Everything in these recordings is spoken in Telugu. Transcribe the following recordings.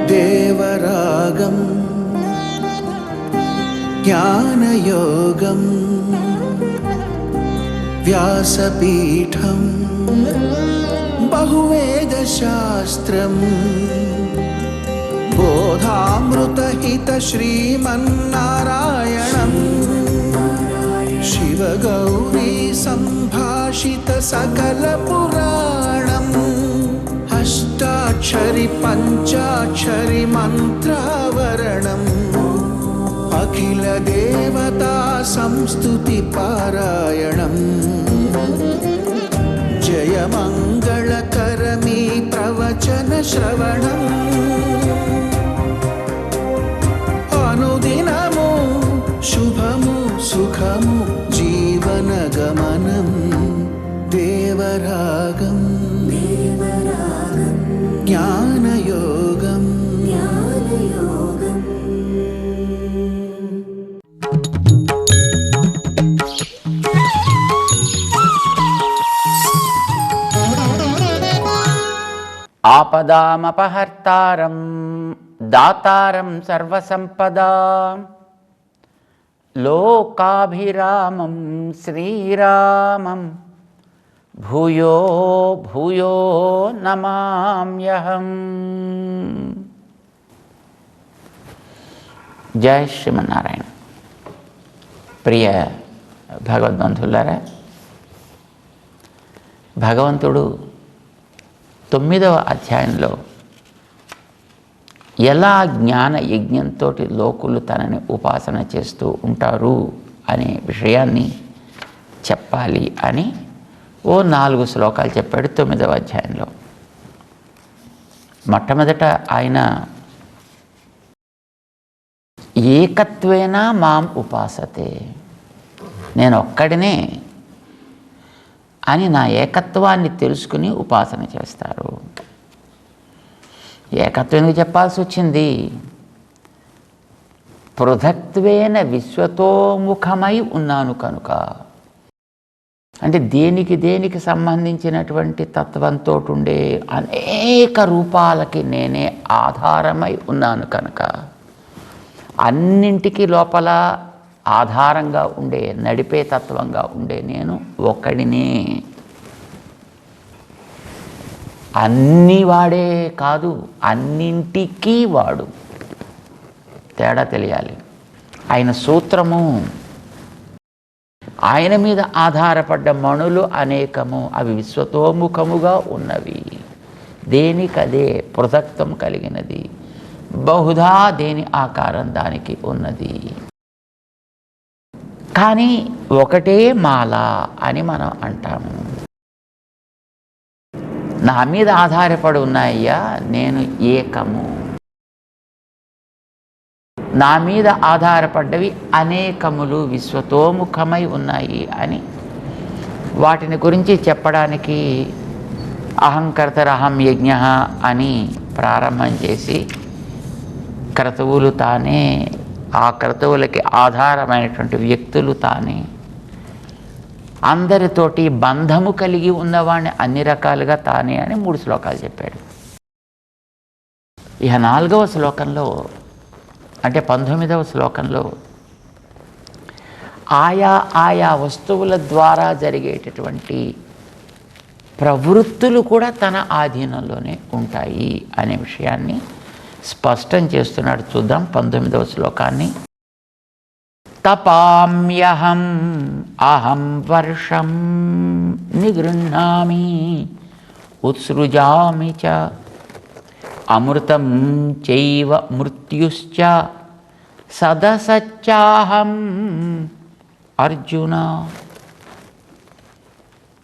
దేవరాగం జ్ఞానయోగం వ్యాసపీఠం బహువేదశాస్త్రం బోధామృతహిత శ్రీమన్నారాయణం శివగౌరీ సంభాషిత సకల పురాణం అష్టాక్షరి పంచాక్షరి మంత్రావరణం అఖిల దేవతా సంస్తుతి పారాయణం జయ మంగళకరమీ ప్రవచన శ్రవణం అనుదినము శుభము సుఖము జీవన గమనం దేవరాగం జ్ఞానయోగం ఆపదామపహర్తారం దాతారం సర్వసంపదాం లోకాభిరామం శ్రీరామం భూయో భూయో నమామ్యహం. జై శ్రీమన్నారాయణ. ప్రియ భగవద్బంధులారా, భగవంతుడు 9వ అధ్యాయంలో ఎలా జ్ఞాన యజ్ఞంతో లోకులు తనని ఉపాసన చేస్తూ ఉంటారు అనే విషయాన్ని చెప్పాలి అని 4 శ్లోకాలు చెప్పాడు 9వ అధ్యాయంలో. మొట్టమొదట ఆయన ఏకత్వేన మాం ఉపాసతే, నేను ఒక్కడినే అని నా ఏకత్వాన్ని తెలుసుకుని ఉపాసన చేస్తారు. ఏకత్వం ఎందుకు చెప్పాల్సి వచ్చింది? పృథక్త్వేన విశ్వతోముఖమై ఉన్నాను కనుక. అంటే దేనికి సంబంధించినటువంటి తత్వంతో ఉండే అనేక రూపాలకి నేనే ఆధారమై ఉన్నాను కనుక, అన్నింటికి లోపల ఆధారంగా ఉండే నడిపే తత్వంగా ఉండే నేను ఒక్కడినే. అన్ని వాడే కాదు, అన్నింటికీ వాడు. తేడా తెలియాలి. ఆయన సూత్రము, ఆయన మీద ఆధారపడ్డ మణులు అనేకము, అవి విశ్వతోముఖముగా ఉన్నవి. దేనికదే పృథక్త్వం కలిగినది, బహుధా దేని ఆకారం దానికి ఉన్నది. కానీ ఒకటే మాల అని మనం అంటాము. నా మీద ఆధారపడి ఉన్నాయ్యా, నేను ఏకము. నా మీద ఆధారపడ్డవి అనేకములు, విశ్వతోముఖమై ఉన్నాయి అని వాటిని గురించి చెప్పడానికి అహంకర్తరహం యజ్ఞ అని ప్రారంభం చేసి క్రతువులు తానే, ఆ క్రతువులకి ఆధారమైనటువంటి వ్యక్తులు తానే, అందరితోటి బంధము కలిగి ఉన్నవాడిని అన్ని రకాలుగా తానే అని 3 శ్లోకాలు చెప్పాడు. ఇక 4వ శ్లోకంలో అంటే 19వ శ్లోకంలో ఆయా వస్తువుల ద్వారా జరిగేటటువంటి ప్రవృత్తులు కూడా తన ఆధీనంలోనే ఉంటాయి అనే విషయాన్ని స్పష్టం చేస్తున్నాడు. చూద్దాం 19వ శ్లోకాన్ని. తపామ్యహం అహం వర్షం నిగృహ్ణామి ఉత్సృజామి చ అమృతం చైవ మృత్యుశ్చ సదసచ్చాహం అర్జున.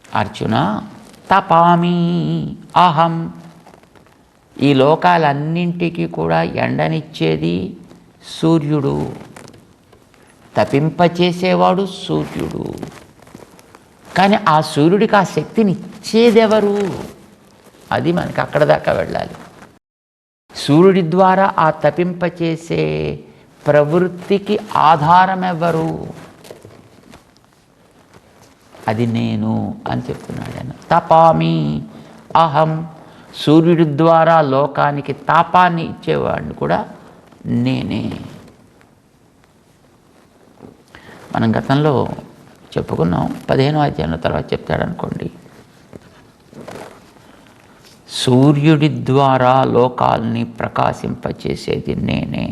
అర్జున, తపామి అహం, ఈ లోకాలన్నింటికీ కూడా ఎండనిచ్చేది సూర్యుడు, తపింపచేసేవాడు సూర్యుడు. కానీ ఆ సూర్యుడికి ఆ శక్తిని ఇచ్చేదెవరు? అది మనకి అక్కడ దాకా వెళ్ళాలి. సూర్యుడి ద్వారా ఆ తపింపచేసే ప్రవృత్తికి ఆధారం ఎవరు అది నేను అని చెప్తున్నాడు ఆయన. తపామి అహం, సూర్యుడి ద్వారా లోకానికి తాపాన్ని ఇచ్చేవాడిని కూడా నేనే. మనం గతంలో చెప్పుకున్నాం, 15వ అధ్యాయంలో తర్వాత చెప్తాడనుకోండి. సూర్యుడి ద్వారా లోకాల్ని ప్రకాశింపచేసేది నేనే.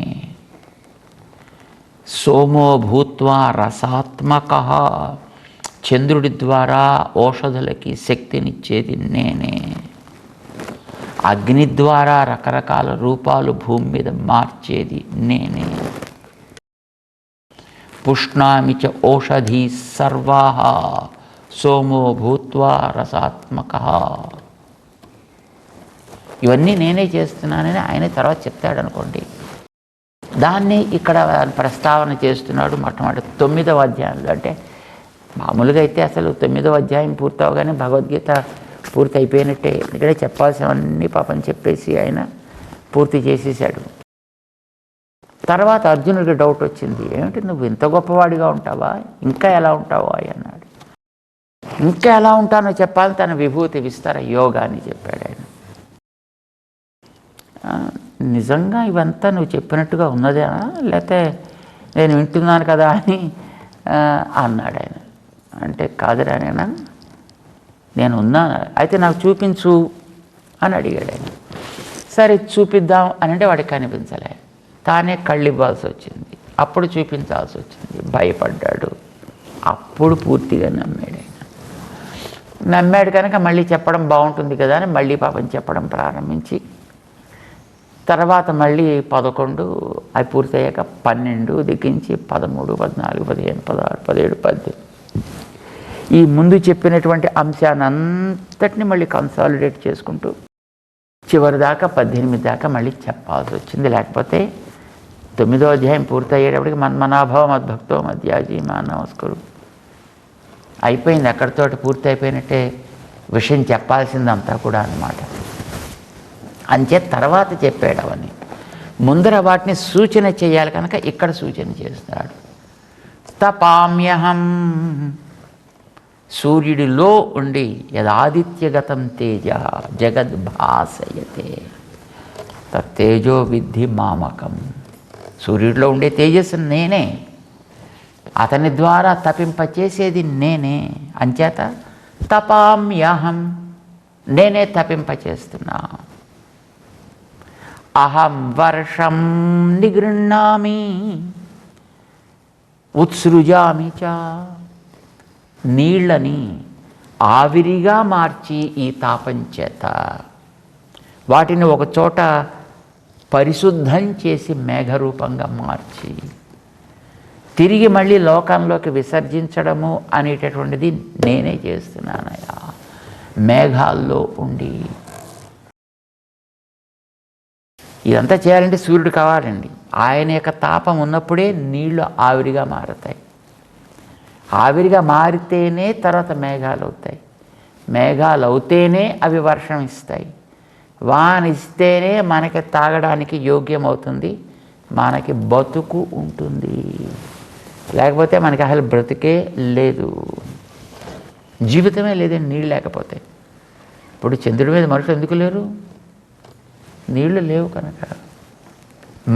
సోమో భూత్వా రసాత్మక, చంద్రుడి ద్వారా ఔషధులకి శక్తినిచ్చేది నేనే. అగ్ని ద్వారా రకరకాల రూపాలు భూమి మీద మార్చేది నేనే. పుష్ణామి చ ఓషధీ సర్వాః సోమో భూత్వా రసాత్మక. ఇవన్నీ నేనే చేస్తున్నానని ఆయన తర్వాత చెప్తాడనుకోండి. దాన్ని ఇక్కడ ప్రస్తావన చేస్తున్నాడు మొట్టమొదటి 9వ అధ్యాయంలో. అంటే మామూలుగా అయితే అసలు 9వ అధ్యాయం పూర్తవగానే భగవద్గీత పూర్తి అయిపోయినట్టే. ఇక్కడే చెప్పాల్సినవన్నీ పాపం చెప్పేసి ఆయన పూర్తి చేసేసాడు. తర్వాత అర్జునుడికి డౌట్ వచ్చింది, ఏమిటి నువ్వు ఇంత గొప్పవాడిగా ఉంటావా, ఇంకా ఎలా ఉంటావా అన్నాడు. ఇంకా ఎలా ఉంటానో చెప్పాలని తన విభూతి విస్తార యోగాన్ని చెప్పాడు ఆయన. నిజంగా ఇవంతా నువ్వు చెప్పినట్టుగా ఉన్నదేనా, లేకపోతే నేను వింటున్నాను కదా అని అన్నాడు ఆయన. అంటే కాదురా నేను ఉన్నాను, అయితే నాకు చూపించు అని అడిగాడు ఆయన. సరే చూపిద్దాం అని అంటే వాడికి కనిపించలే. తానే కళ్ళు ఇవ్వాల్సి వచ్చింది. అప్పుడు చూపించాల్సి వచ్చింది. భయపడ్డాడు. అప్పుడు పూర్తిగా నమ్మాడు ఆయన. నమ్మాడు కనుక మళ్ళీ చెప్పడం బాగుంటుంది కదా అని మళ్ళీ పాపం చెప్పడం ప్రారంభించి తర్వాత మళ్ళీ 11 అవి పూర్తయ్యాక 12 దిగించి 13, 14, 15, 16, 17, 18 ఈ ముందు చెప్పినటువంటి అంశాన్ని అంతటిని మళ్ళీ కన్సాలిడేట్ చేసుకుంటూ చివరి దాకా 18 దాకా మళ్ళీ చెప్పాల్సి వచ్చింది. లేకపోతే 9వ అధ్యాయం పూర్తయ్యేటప్పటికి మన్మనాభవ మద్భక్తో మధ్యాజీ మా నమస్కరు అయిపోయింది. అక్కడితోటి పూర్తి అయిపోయినట్టే. విషయం చెప్పాల్సిందంతా కూడా అన్నమాట. అంచే తర్వాత చెప్పాడు అవన్నీ. ముందర వాటిని సూచన చేయాలి కనుక ఇక్కడ సూచన చేస్తాడు. తపామ్యహం, సూర్యుడిలో ఉండి యదాదిత్యగతం తేజ జగద్భాసయతే తేజో విద్ధి మామకం. సూర్యుడిలో ఉండే తేజస్సు నేనే, అతని ద్వారా తపింపచేసేది నేనే. అంచేత తపామ్యహం, నేనే తపింపచేస్తున్నా. అహం వర్షం నిగృహ్ణామి ఉత్సృజామి చ, నీళ్ళని ఆవిరిగా మార్చి ఈ తాపం చేత వాటిని ఒక చోట పరిశుద్ధం చేసి మేఘరూపంగా మార్చి తిరిగి మళ్ళీ లోకంలోకి విసర్జించడము అనేటటువంటిది నేనే చేస్తున్నానయ్యా. మేఘాల్లో ఉండి ఇదంతా చేయాలంటే సూర్యుడు కావాలండి. ఆయన యొక్క తాపం ఉన్నప్పుడే నీళ్లు ఆవిరిగా మారుతాయి. ఆవిరిగా మారితేనే తర్వాత మేఘాలు అవుతాయి. మేఘాలు అవుతేనే అవి వర్షం ఇస్తాయి. వాన ఇస్తేనే మనకి తాగడానికి యోగ్యమవుతుంది, మనకి బతుకు ఉంటుంది. లేకపోతే మనకి అసలు బ్రతికే లేదు, జీవితమే లేదండి నీళ్ళు లేకపోతే. ఇప్పుడు చంద్రుడి మీద మనుషులు ఎందుకు లేరు? నీళ్లు లేవు కనుక.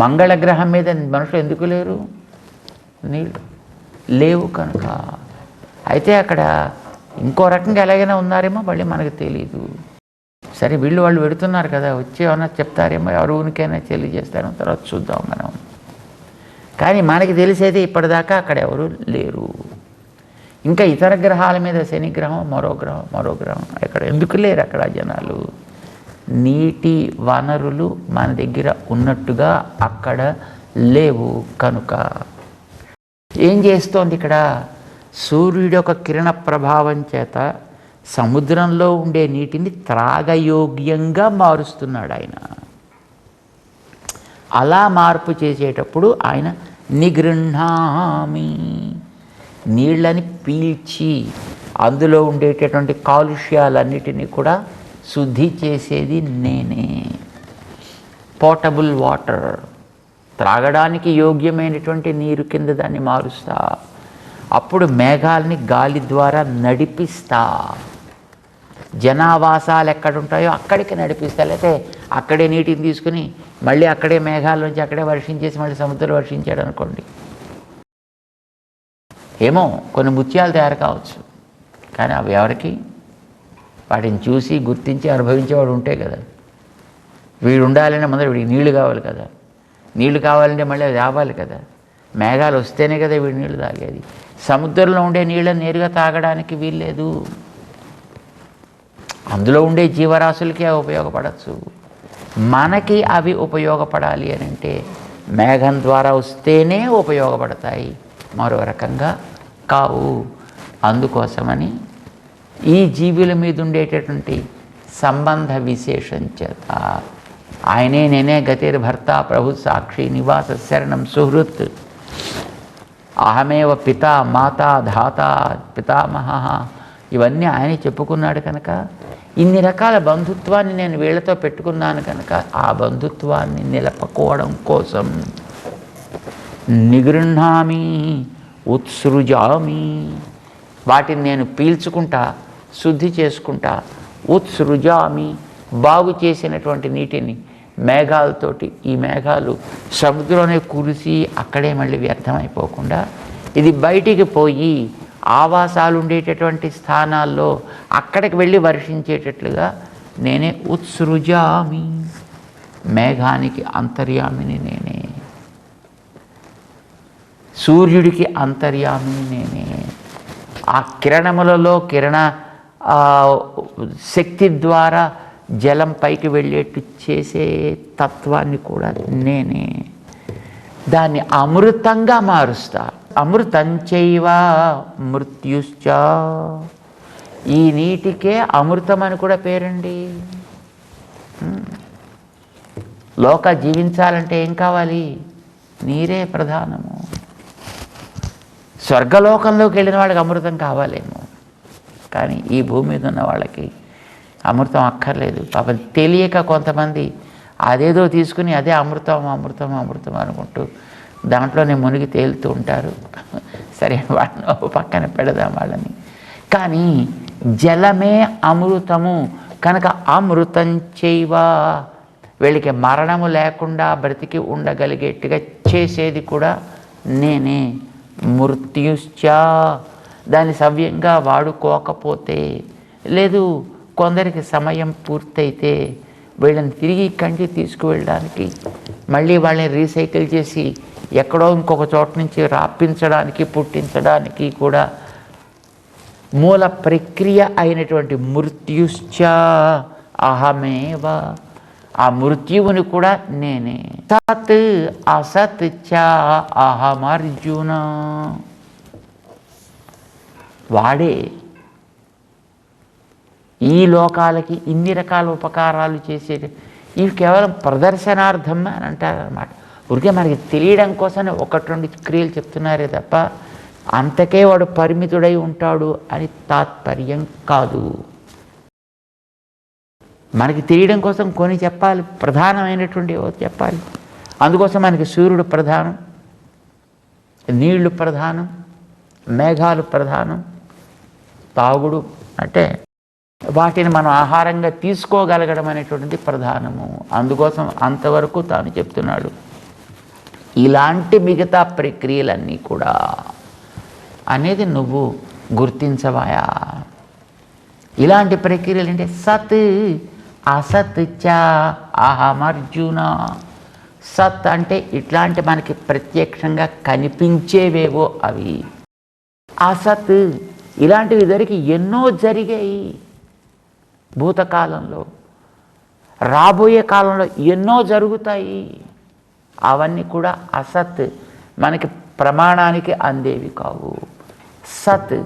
మంగళగ్రహం మీద మనుషులు ఎందుకు లేరు? నీళ్ళు లేవు కనుక. అయితే అక్కడ ఇంకో రకంగా ఎలాగైనా ఉన్నారేమో మళ్ళీ మనకు తెలియదు. సరే వాళ్ళు పెడుతున్నారు కదా, వచ్చి ఏమన్నా చెప్తారేమో, ఎవరు ఊరికైనా తెలియజేస్తారేమో, తర్వాత చూద్దాం మనం. కానీ మనకి తెలిసేది ఇప్పటిదాకా అక్కడ ఎవరు లేరు. ఇంకా ఇతర గ్రహాల మీద శని గ్రహం, మరో గ్రహం ఎక్కడ ఎందుకు లేరు అక్కడ జనాలు? నీటి వనరులు మన దగ్గర ఉన్నట్టుగా అక్కడ లేవు కనుక. ఏం చేస్తోంది ఇక్కడ? సూర్యుడి యొక్క కిరణ ప్రభావం చేత సముద్రంలో ఉండే నీటిని త్రాగయోగ్యంగా మారుస్తున్నాడు ఆయన. అలా మార్పు చేసేటప్పుడు ఆయన నిగృహ్ణామి, నీళ్ళని పీల్చి అందులో ఉండేటటువంటి కాలుష్యాలన్నిటినీ కూడా శుద్ధి చేసేది నేనే. పోర్టబుల్ వాటర్, త్రాగడానికి యోగ్యమైనటువంటి నీరు కింద దాన్ని మారుస్తా. అప్పుడు మేఘాలని గాలి ద్వారా నడిపిస్తా. జనావాసాలు ఎక్కడుంటాయో అక్కడికి నడిపిస్తా. లేకపోతే అక్కడే నీటిని తీసుకుని మళ్ళీ అక్కడే మేఘాల నుంచి అక్కడే వర్షించేసి మళ్ళీ సముద్రం వర్షించాడు అనుకోండి, ఏమో కొన్ని ముత్యాలు తయారు కావచ్చు. కానీ అవి ఎవరికి? వాటిని చూసి గుర్తించి అనుభవించేవాడు ఉంటే కదా. వీడు ఉండాలంటే ముందర వీడికి నీళ్లు కావాలి కదా. నీళ్లు కావాలంటే మళ్ళీ అది రావాలి కదా. మేఘాలు వస్తేనే కదా వీడి నీళ్లు తాగేది. సముద్రంలో ఉండే నీళ్ళని నేరుగా తాగడానికి వీల్లేదు. అందులో ఉండే జీవరాశులకి అవి ఉపయోగపడచ్చు. మనకి అవి ఉపయోగపడాలి అని అంటే మేఘం ద్వారా వస్తేనే ఉపయోగపడతాయి, మరో రకంగా కావు. అందుకోసమని ఈ జీవుల మీద ఉండేటటువంటి సంబంధ విశేషం చేత ఆయనే నేనే గతిర్భర్త ప్రభు సాక్షి నివాస శరణం సుహృత్ అహమేవ పిత మాత ధాత పితామహ ఇవన్నీ ఆయనే చెప్పుకున్నాడు కనుక ఇన్ని రకాల బంధుత్వాన్ని నేను వీళ్ళతో పెట్టుకున్నాను కనుక ఆ బంధుత్వాన్ని నిలపకోవడం కోసం నిగృహ్ణామి ఉత్సృజామి, వాటిని నేను పీల్చుకుంటా, శుద్ధి చేసుకుంటా. ఉత్సృజామి, బాగు చేసినటువంటి నీటిని మేఘాలతోటి, ఈ మేఘాలు సముద్రంలోనే కురిసి అక్కడే మళ్ళీ వ్యర్థమైపోకుండా ఇది బయటికి పోయి ఆవాసాలు ఉండేటటువంటి స్థానాల్లో అక్కడికి వెళ్ళి వర్షించేటట్లుగా నేనే ఉత్సృజామి, మేఘానికి అంతర్యామిని నేనే, సూర్యుడికి అంతర్యామిని నేనే. ఆ కిరణములలో కిరణ శక్తి ద్వారా జలం పైకి వెళ్ళేట్టు చేసే తత్వాన్ని కూడా నేనే. దాన్ని అమృతంగా మారుస్తా. అమృతంచైవ మృత్యుశ్చ, ఈ నీటికే అమృతం అని కూడా పేరండి. లోక జీవించాలంటే ఏం కావాలి? నీరే ప్రధానము. స్వర్గలోకంలోకి వెళ్ళిన వాడికి అమృతం కావాలేమో, కానీ ఈ భూమి మీద ఉన్న వాళ్ళకి అమృతం అక్కర్లేదు. పాపం తెలియక కొంతమంది అదేదో తీసుకుని అదే అమృతం అమృతం అమృతం అనుకుంటూ దాంట్లోనే మునిగి తేలుతూ ఉంటారు. సరే, వాళ్ళని పక్కన పెడదాం వాళ్ళని. కానీ జలమే అమృతము కనుక అమృతం చైవ, వీళ్ళకి మరణము లేకుండా బ్రతికి ఉండగలిగేట్టుగా చేసేది కూడా నేనే. మృత్యుశ్చ, దాన్ని సవ్యంగా వాడుకోకపోతే, లేదు కొందరికి సమయం పూర్తయితే వీళ్ళని తిరిగి కంటి తీసుకువెళ్ళడానికి, మళ్ళీ వాళ్ళని రీసైకిల్ చేసి ఎక్కడో ఇంకొక చోట నుంచి రాపించడానికి పుట్టించడానికి కూడా మూల ప్రక్రియ అయినటువంటి మృత్యుశ్చ అహమేవ, ఆ మృత్యువుని కూడా నేనే. సత్ అసత్ చ అహమర్జున, వాడే ఈ లోకాలకి ఇన్ని రకాల ఉపకారాలు చేసేది. ఇవి కేవలం ప్రదర్శనార్థం అని అంటారన్నమాట. ఊరికే మనకి తెలియడం కోసం ఒకటి రెండు క్రియలు చెప్తున్నారే తప్ప అంతకే వాడు పరిమితుడై ఉంటాడు అని తాత్పర్యం కాదు. మనకి తెలియడం కోసం కొన్ని చెప్పాలి, ప్రధానమైనటువంటి చెప్పాలి. అందుకోసం మనకి సూర్యుడు ప్రధానం, నీళ్లు ప్రధానం, మేఘాలు ప్రధానం, తాగుడు అంటే వాటిని మనం ఆహారంగా తీసుకోగలగడం అనేటువంటిది ప్రధానము. అందుకోసం అంతవరకు తాను చెప్తున్నాడు. ఇలాంటి మిగతా ప్రక్రియలన్నీ కూడా అనేది నువ్వు గుర్తించవాయా. ఇలాంటి ప్రక్రియలు అంటే సత్ అసత్ చ అహమర్జున. సత్ అంటే ఇట్లాంటి మనకి ప్రత్యక్షంగా కనిపించేవేవో అవి. అసత్ ఇలాంటివి ఇదివరకు ఎన్నో జరిగాయి. భూతకాలంలో, రాబోయే కాలంలో ఎన్నో జరుగుతాయి. అవన్నీ కూడా అసత్, మనకి ప్రమాణానికి అందేవి కావు. సత్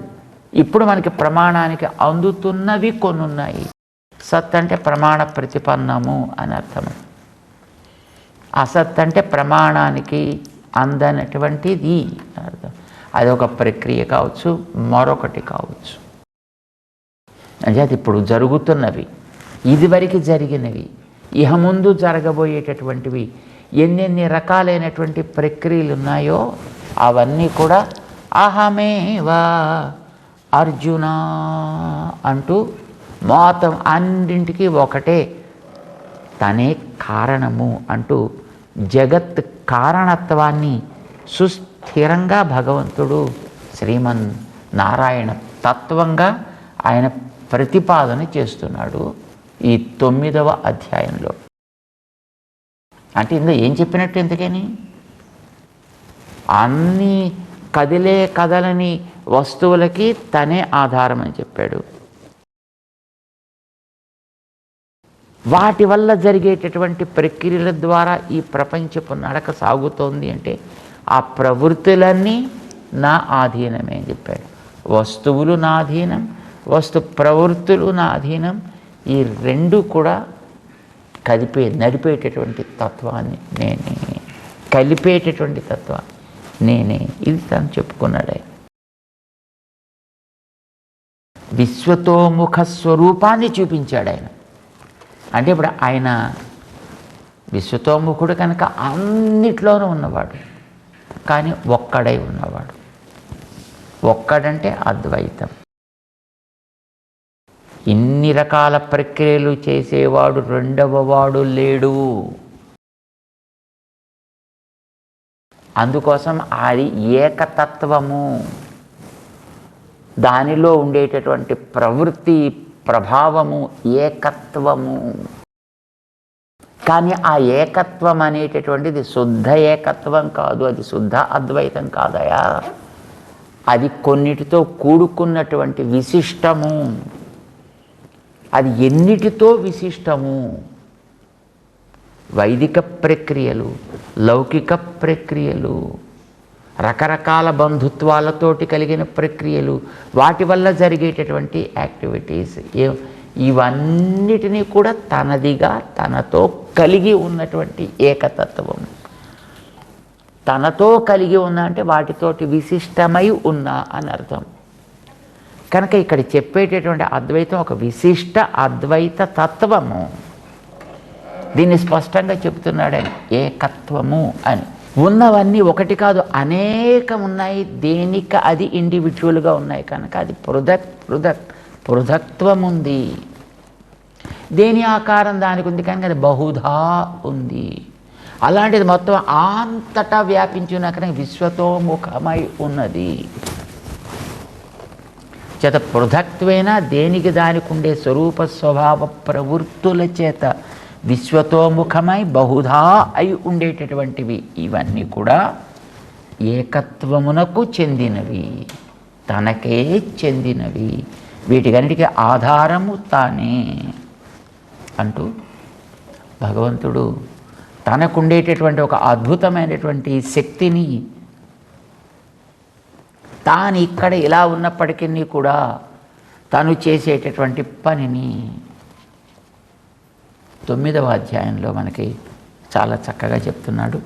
ఇప్పుడు మనకి ప్రమాణానికి అందుతున్నవి కొన్ని ఉన్నాయి. సత్ అంటే ప్రమాణ ప్రతిపన్నము అని అర్థం. అసత్ అంటే ప్రమాణానికి అందనటువంటిది అని అర్థం. అది ఒక ప్రక్రియ కావచ్చు, మరొకటి కావచ్చు. అంటే అది ఇప్పుడు జరుగుతున్నవి, ఇదివరకు జరిగినవి, ఇహ ముందు జరగబోయేటటువంటివి ఎన్నెన్ని రకాలైనటువంటి ప్రక్రియలు ఉన్నాయో అవన్నీ కూడా అహమేవా అర్జున అంటూ మొత్తం అన్నింటికీ ఒకటే, తనే కారణము అంటూ జగత్ కారణత్వాన్ని సుస్థిరంగా భగవంతుడు శ్రీమన్ నారాయణ తత్వంగా ఆయన ప్రతిపాదన చేస్తున్నాడు ఈ 9వ అధ్యాయంలో. అంటే ఇందులో ఏం చెప్పినట్టు ఎందుకని, అన్ని కదలని వస్తువులకి తనే ఆధారం అని చెప్పాడు. వాటి వల్ల జరిగేటటువంటి ప్రక్రియల ద్వారా ఈ ప్రపంచపు నడక సాగుతోంది అంటే ఆ ప్రవృత్తులన్నీ నా ఆధీనమే అని చెప్పాడు. వస్తువులు నా అధీనం, వస్తు ప్రవృత్తులు నా అధీనం. ఈ రెండు కూడా నడిపేటటువంటి తత్వాన్ని నేనే, కలిపేటటువంటి తత్వాన్ని నేనే. ఇది తను చెప్పుకున్నాడు. విశ్వతోముఖ స్వరూపాన్ని చూపించాడు ఆయన. అంటే ఇప్పుడు ఆయన విశ్వతోముఖుడు కనుక అన్నిట్లోనూ ఉన్నవాడు, కానీ ఒక్కడై ఉన్నవాడు. ఒక్కడంటే అద్వైతం. ఇన్ని రకాల ప్రక్రియలు చేసేవాడు రెండవ వాడు లేడు. అందుకోసం అది ఏకతత్వము. దానిలో ఉండేటటువంటి ప్రవృత్తి ప్రభావము ఏకత్వము. కానీ ఆ ఏకత్వం అనేటటువంటిది శుద్ధ ఏకత్వం కాదు, అది శుద్ధ అద్వైతం కాదయా. అది కొన్నిటితో కూడుకున్నటువంటి విశిష్టము. అది ఎన్నిటితో విశిష్టము. వైదిక ప్రక్రియలు, లౌకిక ప్రక్రియలు, రకరకాల బంధుత్వాలతోటి కలిగిన ప్రక్రియలు, వాటి వల్ల జరిగేటటువంటి యాక్టివిటీస్, ఇవన్నిటినీ కూడా తనదిగా తనతో కలిగి ఉన్నటువంటి ఏకతత్వం. తనతో కలిగి ఉన్నా అంటే వాటితోటి విశిష్టమై ఉన్నా అని అర్థం. కనుక ఇక్కడ చెప్పేటటువంటి అద్వైతం ఒక విశిష్ట అద్వైత తత్వము. దీన్ని స్పష్టంగా చెప్తున్నాడని, ఏకత్వము అని. ఉన్నవన్నీ ఒకటి కాదు, అనేకం ఉన్నాయి. దేనికి అది ఇండివిజువల్గా ఉన్నాయి కనుక అది పృథక్త్వం ఉంది. దేని ఆకారం దానికి ఉంది కనుక అది బహుధా ఉంది. అలాంటిది మొత్తం అంతటా వ్యాపించిన కనుక విశ్వతోముఖమై ఉన్నది. చేత పృథక్త్వేన దేనికి దానికి ఉండే స్వరూప స్వభావ ప్రవృత్తుల చేత విశ్వతోముఖమై బహుధా అయి ఉండేటటువంటివి. ఇవన్నీ కూడా ఏకత్వమునకు చెందినవి, తనకే చెందినవి. వీటికన్నిటికీ ఆధారము తానే అంటూ భగవంతుడు తనకుండేటటువంటి ఒక అద్భుతమైనటువంటి శక్తిని తాను ఇక్కడ ఇలా ఉన్నప్పటికీ కూడా తను చేసేటటువంటి పనిని 9వ అధ్యాయంలో మనకి చాలా చక్కగా చెప్తున్నాడు.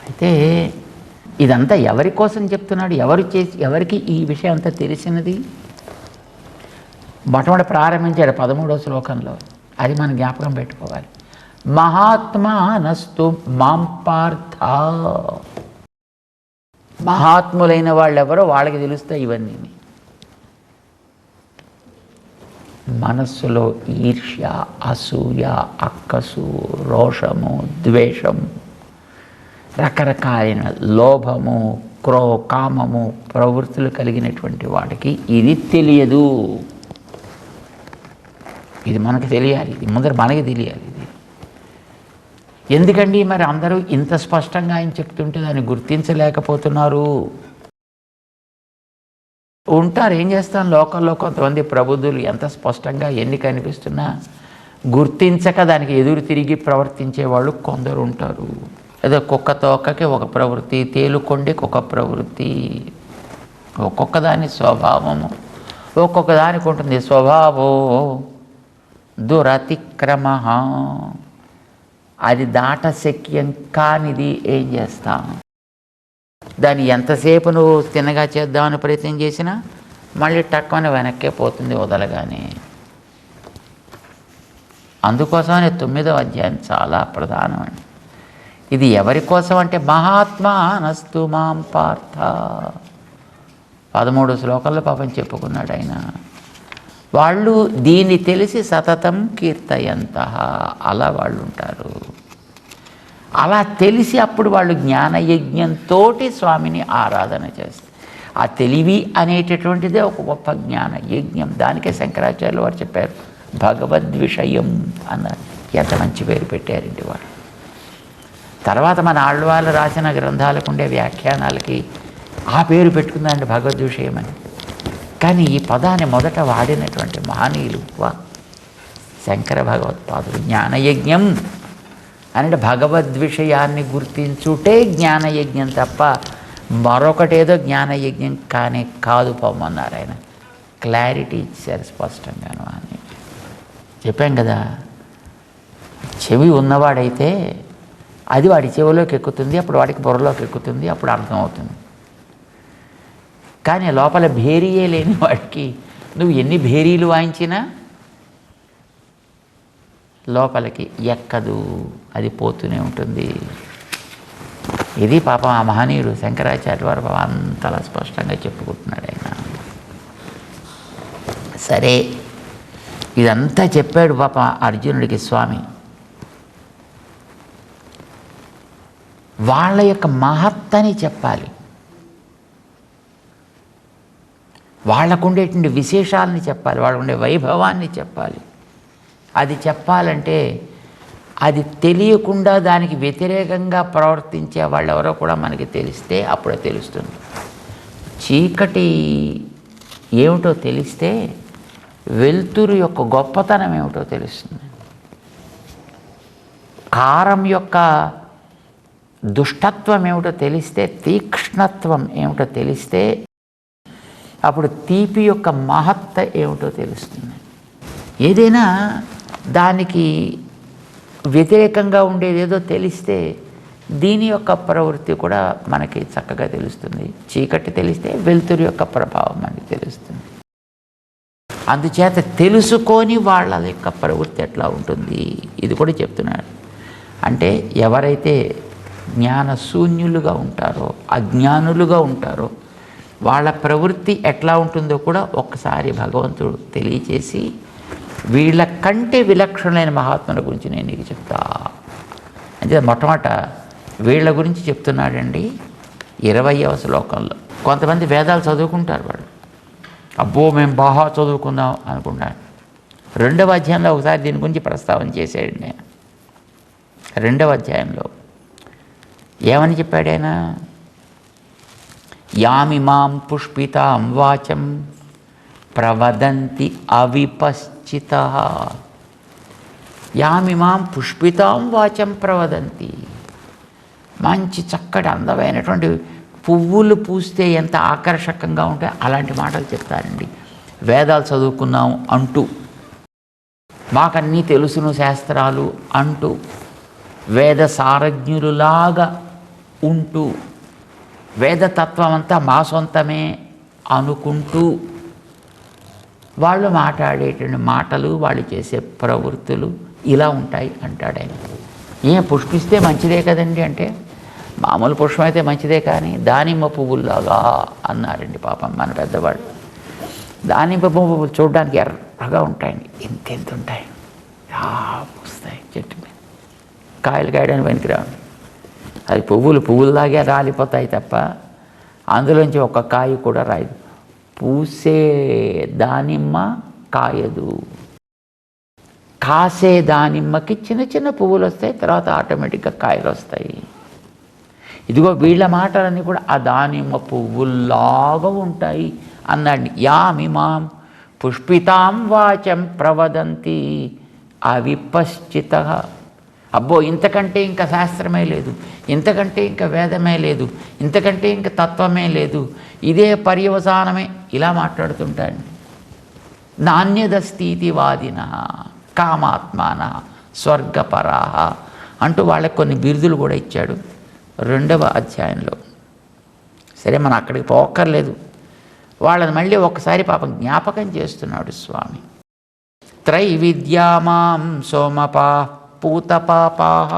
అయితే ఇదంతా ఎవరి కోసం చెప్తున్నాడు, ఎవరికి ఈ విషయం అంతా తెలిసినది? మొట్టమొదటి ప్రారంభించాడు 13వ శ్లోకంలో. అది మనం జ్ఞాపకం పెట్టుకోవాలి. మహాత్మానస్తు మాం పార్థ. మహాత్ములైన వాళ్ళు ఎవరో వాళ్ళకి తెలుస్తాయి ఇవన్నీ. మనస్సులో ఈర్ష్య, అసూయ, అక్కసు, రోషము, ద్వేషము, రకరకాలైన లోభము, కామము ప్రవృత్తులు కలిగినటువంటి వాడికి ఇది తెలియదు. ఇది మనకు తెలియాలి, ఇది ముందర మనకి తెలియాలి. ఇది ఎందుకండి మరి అందరూ ఇంత స్పష్టంగా ఆయన చెప్తుంటే దాన్ని గుర్తించలేకపోతున్నారు? ఉంటారు, ఏం చేస్తాం, లోకంలో కొంతమంది ప్రబుద్ధులు ఎంత స్పష్టంగా ఎన్ని కనిపిస్తున్నా గుర్తించక దానికి ఎదురు తిరిగి ప్రవర్తించే వాళ్ళు కొందరు ఉంటారు. ఏదో కుక్క తోకకి ఒక ప్రవృత్తి, తేలుకొండకి ఒక ప్రవృత్తి, ఒక్కొక్క దాని స్వభావము ఒక్కొక్క దానికి ఉంటుంది. స్వభావో దురతిక్రమ, అది దాటశక్యం కానిది. ఏం చేస్తాం, దాన్ని ఎంతసేపు నువ్వు తిన్నగా చేద్దామని ప్రయత్నం చేసినా మళ్ళీ టక్కుని వెనక్కే పోతుంది వదలగానే. అందుకోసమనే 9వ అధ్యాయం చాలా ప్రధానమండి. ఇది ఎవరి కోసం అంటే మహాత్మా నస్తు మాం పార్థ 13 శ్లోకాల్లో పాపం చెప్పుకున్నాడు ఆయన. వాళ్ళు దీన్ని తెలిసి సతతం కీర్తయంత, అలా వాళ్ళు ఉంటారు. అలా తెలిసి అప్పుడు వాళ్ళు జ్ఞానయజ్ఞంతో స్వామిని ఆరాధన చేస్తారు. ఆ తెలివి అనేటటువంటిదే ఒక గొప్ప జ్ఞాన యజ్ఞం. దానికే శంకరాచార్యులు వారు చెప్పారు భగవద్విషయం అన్నారు. ఎంత మంచి పేరు పెట్టారండి వారు. తర్వాత మన ఆళ్వాళ్ళు రాసిన గ్రంథాలకు ఉండే వ్యాఖ్యానాలకి ఆ పేరు పెట్టుకుందండి భగవద్విషయం అని. కానీ ఈ పదాన్ని మొదట వాడినటువంటి మహనీయులు శంకర భగవత్పాదులు. జ్ఞానయజ్ఞం అంటే భగవద్విషయాన్ని గుర్తించుటే జ్ఞానయజ్ఞం తప్ప మరొకటేదో జ్ఞానయజ్ఞం కానీ కాదు పొమ్మన్నారు ఆయన. క్లారిటీ ఇచ్చారు స్పష్టంగాను అని చెప్పాం కదా. చెవి ఉన్నవాడైతే అది వాడి చెవిలోకి ఎక్కుతుంది, అప్పుడు వాడికి బుర్రలోకి ఎక్కుతుంది, అప్పుడు అర్థమవుతుంది. కానీ లోపల భేరీయే లేని వాడికి నువ్వు ఎన్ని భేరీలు వాయించినా లోపలికి ఎక్కదు, అది పోతూనే ఉంటుంది. ఇది పాపం ఆ మహనీయుడు శంకరాచార్య వారు పాపం అంతలా స్పష్టంగా చెప్పుకుంటున్నాడు ఆయన. సరే, ఇదంతా చెప్పాడు పాప అర్జునుడికి స్వామి. వాళ్ళ యొక్క మహత్తని చెప్పాలి, వాళ్ళకు ఉండేటువంటి విశేషాలని చెప్పాలి, వాళ్ళకు ఉండే వైభవాన్ని చెప్పాలి. అది చెప్పాలంటే అది తెలియకుండా దానికి వ్యతిరేకంగా ప్రవర్తించే వాళ్ళు ఎవరో కూడా మనకి తెలిస్తే అప్పుడే తెలుస్తుంది. చీకటి ఏమిటో తెలిస్తే వెలుతురు యొక్క గొప్పతనం ఏమిటో తెలుస్తుంది. కారం యొక్క దుష్టత్వం ఏమిటో తెలిస్తే, తీక్ష్ణత్వం ఏమిటో తెలిస్తే అప్పుడు తీపి యొక్క మహత్త ఏమిటో తెలుస్తుంది. ఏదైనా దానికి వ్యతిరేకంగా ఉండేదేదో తెలిస్తే దీని యొక్క ప్రవృత్తి కూడా మనకి చక్కగా తెలుస్తుంది. చీకటి తెలిస్తే వెలుతురు యొక్క ప్రభావం మనకి తెలుస్తుంది. అందుచేత తెలుసుకొని వాళ్ళ యొక్క ప్రవృత్తి ఎట్లా ఉంటుంది ఇది కూడా చెప్తున్నాడు. అంటే ఎవరైతే జ్ఞానశూన్యులుగా ఉంటారో, అజ్ఞానులుగా ఉంటారో వాళ్ళ ప్రవృత్తి ఎట్లా ఉంటుందో కూడా ఒక్కసారి భగవంతుడు తెలియచేసి వీళ్ళ కంటే విలక్షణమైన మహాత్ముల గురించి నేను నీకు చెప్తా అంటే మొట్టమొదట వీళ్ళ గురించి చెప్తున్నాడండి 20వ శ్లోకంలో. కొంతమంది వేదాలు చదువుకుంటారు, వాళ్ళు అబ్బో మేము బాగా చదువుకుందాం అనుకుంటారు. 2వ అధ్యాయంలో ఒకసారి దీని గురించి ప్రస్తావన చేశాడు నేను. 2వ అధ్యాయంలో ఏమని చెప్పాడు ఆయన? యామిమాం పుష్పితాం వాచం ప్రవదంతి అవిపశ్చితః. యామిమాం పుష్పితాం వాచం ప్రవదంతి. మంచి చక్కటి అందమైనటువంటి పువ్వులు పూస్తే ఎంత ఆకర్షకంగా ఉంటాయి అలాంటి మాటలు చెప్తారండి. వేదాలు చదువుకున్నాం అంటూ, మాకన్నీ తెలుసును శాస్త్రాలు అంటూ, వేద సారజ్ఞులులాగా ఉంటూ, వేదతత్వం అంతా మా సొంతమే అనుకుంటూ వాళ్ళు మాట్లాడేటువంటి మాటలు, వాళ్ళు చేసే ప్రవృత్తులు ఇలా ఉంటాయి అంటాడు ఆయన. ఏం పుష్పిస్తే మంచిదే కదండి అంటే, మామూలు పుష్పం అయితే మంచిదే కానీ దానిమ్మ పువ్వుల్లాగా అన్నారండి పాపం మన పెద్దవాళ్ళు. దానిమ్మ పువ్వులు చూడడానికి ఎర్రగా ఉంటాయండి, ఇంతెంత ఉంటాయి, పూస్తాయి చెట్టు మీద, కాయలు కాయడానికి పనికిరావు. అది పువ్వుల్లాగే రాలిపోతాయి తప్ప అందులోంచి ఒక కాయ కూడా రాయదు. పూసే దానిమ్మ కాయదు, కాసే దానిమ్మకి చిన్న చిన్న పువ్వులు వస్తాయి, తర్వాత ఆటోమేటిక్గా కాయలు వస్తాయి. ఇదిగో వీళ్ళ మాటలన్నీ కూడా ఆ దానిమ్మ పువ్వుల్లాగా ఉంటాయి అన్నాడు. యామిమాం పుష్పితాం వాచం ప్రవదంతి అవిపశ్చితః. అబ్బో ఇంతకంటే ఇంకా శాస్త్రమే లేదు, ఇంతకంటే ఇంకా వేదమే లేదు, ఇంతకంటే ఇంకా తత్వమే లేదు, ఇదే పర్యవసానమే ఇలా మాట్లాడుతుంటాడు. నాణ్యదస్థితి వాదిన కామాత్మాన స్వర్గపరాహ అంటూ వాళ్ళకి కొన్ని బిరుదులు కూడా ఇచ్చాడు 2వ అధ్యాయంలో. సరే, మనం అక్కడికి పోక్కర్లేదు, వాళ్ళని మళ్ళీ ఒకసారి పాపం జ్ఞాపకం చేస్తున్నాడు స్వామి. త్రైవిద్యామాం సోమపా పూతపాపాహ.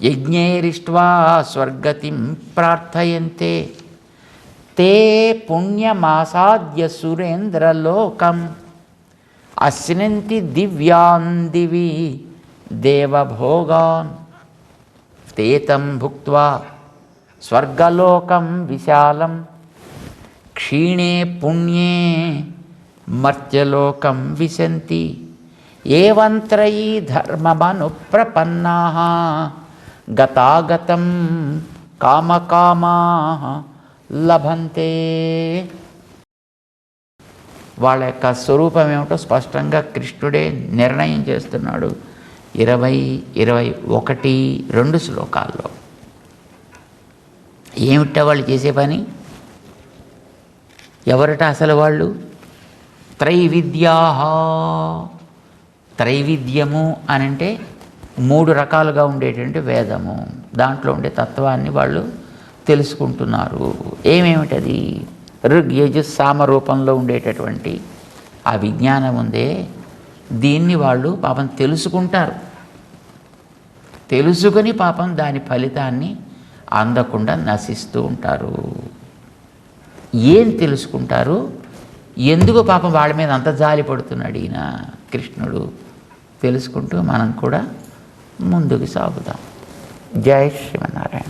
యజ్ఞైరిష్ట్వా స్వర్గతిం ప్రార్థయంతే తే పుణ్యమాసాద్య సురేంద్రలోకం అశ్నంతి దివ్యాన్ దివి దేవభోగాన్ తేతం భుక్త్వా స్వర్గలోకం విశాలం క్షీణే పుణ్యే మర్త్యలోకం విశంతి ఏవం త్రయీ ధర్మమనుప్రపన్నాః గతాగతం కామకామాః లభంతే. వాళ్ళ యొక్క స్వరూపం ఏమిటో స్పష్టంగా కృష్ణుడే నిర్ణయం చేస్తున్నాడు 20, 21, 2 శ్లోకాల్లో. ఏమిట వాళ్ళు చేసే పని? ఎవరట అసలు వాళ్ళు? త్రైవిద్యాః. త్రైవిద్యము అని అంటే 3 రకాలుగా ఉండేటువంటి వేదము. దాంట్లో ఉండే తత్వాన్ని వాళ్ళు తెలుసుకుంటున్నారు. ఏమేమిటది? ఋగ్ యజుస్ సామ రూపంలో ఉండేటటువంటి ఆ విజ్ఞానం ఉందే, దీన్ని వాళ్ళు పాపం తెలుసుకుంటారు. తెలుసుకొని పాపం దాని ఫలితాన్ని అందకుండా నశిస్తూ ఉంటారు. ఏం తెలుసుకుంటారు? ఎందుకు పాపం వాళ్ళ మీద అంత జాలి పడుతున్నాడు ఈయన కృష్ణుడు? తెలుసుకుంటూ మనం కూడా ముందుకు సాగుదాం. జై శ్రీమన్నారాయణ.